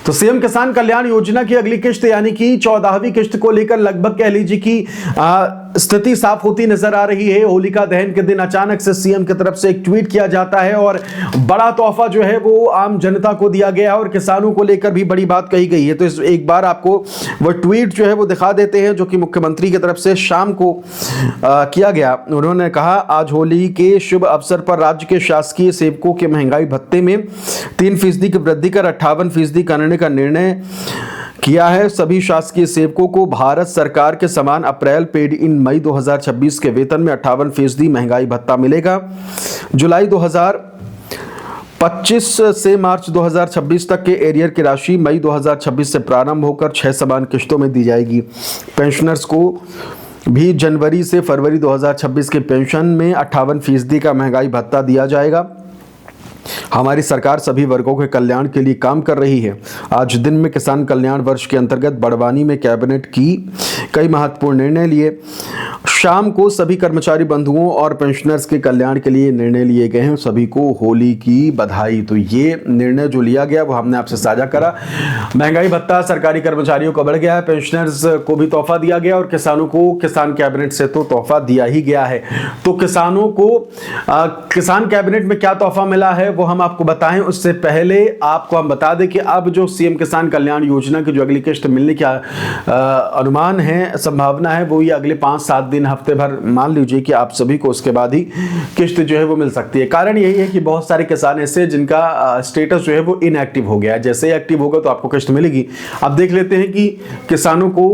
तो सीएम किसान कल्याण योजना की अगली किश्त यानी कि 14वीं किश्त को लेकर लगभग कह लीजिए कि स्थिति साफ होती नजर आ रही है। होलिका दहन के दिन अचानक से सीएम की तरफ से एक ट्वीट किया जाता है और बड़ा तोहफा जो है वो आम जनता को दिया गया है और किसानों को लेकर भी बड़ी बात कही गई है। तो इस एक बार आपको वो ट्वीट जो है वो दिखा देते हैं जो कि मुख्यमंत्री की तरफ से शाम को किया गया। उन्होंने कहा, आज होली के शुभ अवसर पर राज्य के शासकीय सेवकों के महंगाई भत्ते में 3% की वृद्धि कर 58% करने का निर्णय किया है। सभी शासकीय सेवकों को भारत सरकार के समान अप्रैल पेड इन मई 2026 के वेतन में 58% महंगाई भत्ता मिलेगा। जुलाई 2025 से मार्च 2026 तक के एरियर की राशि मई 2026 से प्रारंभ होकर 6 समान किश्तों में दी जाएगी। पेंशनर्स को भी जनवरी से फरवरी 2026 के पेंशन में 58% का महंगाई भत्ता दिया जाएगा। हमारी सरकार सभी वर्गों के कल्याण के लिए काम कर रही है। आज दिन में किसान कल्याण वर्ष के अंतर्गत बड़वानी में कैबिनेट की कई महत्वपूर्ण निर्णय लिए। शाम को सभी कर्मचारी बंधुओं और पेंशनर्स के कल्याण के लिए निर्णय लिए गए हैं। सभी को होली की बधाई। तो ये निर्णय जो लिया गया वो हमने आपसे साझा करा। महंगाई भत्ता सरकारी कर्मचारियों को बढ़ गया है, पेंशनर्स को भी तोहफा दिया गया और किसानों को किसान कैबिनेट से तो तोहफा दिया ही गया है। तो किसानों को किसान कैबिनेट में क्या तोहफा मिला है वो हम आपको बताएं। उससे पहले आपको हम बता दें कि अब जो सीएम किसान कल्याण योजना की जो अगली किश्त मिलने का अनुमान है, संभावना है, वो ये अगले 5-7 दिन, हफ्ते भर मान लीजिए कि आप सभी को उसके बाद ही किश्त जो है वो मिल सकती है। कारण यही है कि बहुत सारे किसान ऐसे जिनका स्टेटस जो है वो इनएक्टिव हो गया है। जैसे ही एक्टिव होगा तो आपको किश्त मिलेगी। अब देख लेते हैं कि किसानों को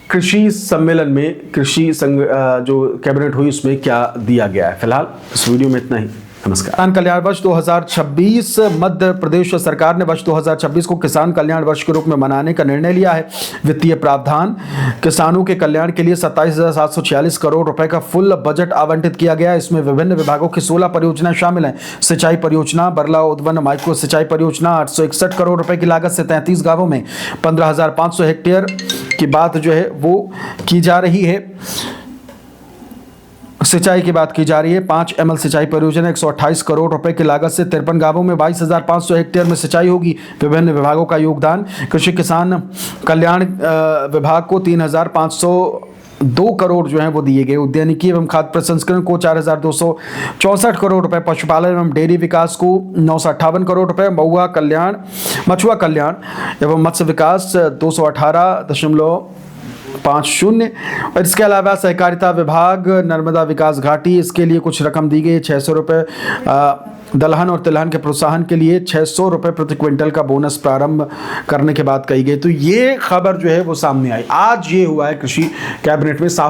कृषि सम्मेलन में कृषि संघ जो कैबिनेट हुई उसमें क्या दिया गया है। फिलहाल इस वीडियो में इतना ही। नमस्कार। किसान कल्याण वर्ष 2026 मध्य प्रदेश सरकार ने वर्ष 2026 को किसान कल्याण वर्ष के रूप में मनाने का निर्णय लिया है। वित्तीय प्रावधान किसानों के कल्याण के लिए 27,746 करोड़ रुपए का फुल बजट आवंटित किया गया है। इसमें विभिन्न विभागों की 16 परियोजनाएं शामिल हैं। सिंचाई परियोजना, बरला उद्वन माइक्रो सिंचाई परियोजना 861 करोड़ रुपए की लागत से 33 गांवों में 15,500 हेक्टेयर की बात जो है वो की जा रही है। सिंचाई की बात की जा रही है। 5 ML सिंचाई परियोजना 128 करोड़ रुपए की लागत से 53 गांवों में 22,500 हेक्टेयर में सिंचाई होगी। विभिन्न विभागों का योगदान, कृषि किसान कल्याण विभाग को 3,502 करोड़ जो है वो दिए गए। उद्यानिकी एवं खाद्य प्रसंस्करण को 4,264 करोड़ रुपए, पशुपालन एवं डेयरी विकास को 958 करोड़ रुपए, मछुआ कल्याण एवं मत्स्य विकास 218.50 और इसके अलावा सहकारिता विभाग, नर्मदा विकास घाटी, इसके लिए कुछ रकम दी गई। 600 रुपये दलहन और तिलहन के प्रोत्साहन के लिए 600 रुपये प्रति क्विंटल का बोनस प्रारंभ करने के बाद कही गई। तो ये खबर जो है वो सामने आई। आज ये हुआ है कृषि कैबिनेट में।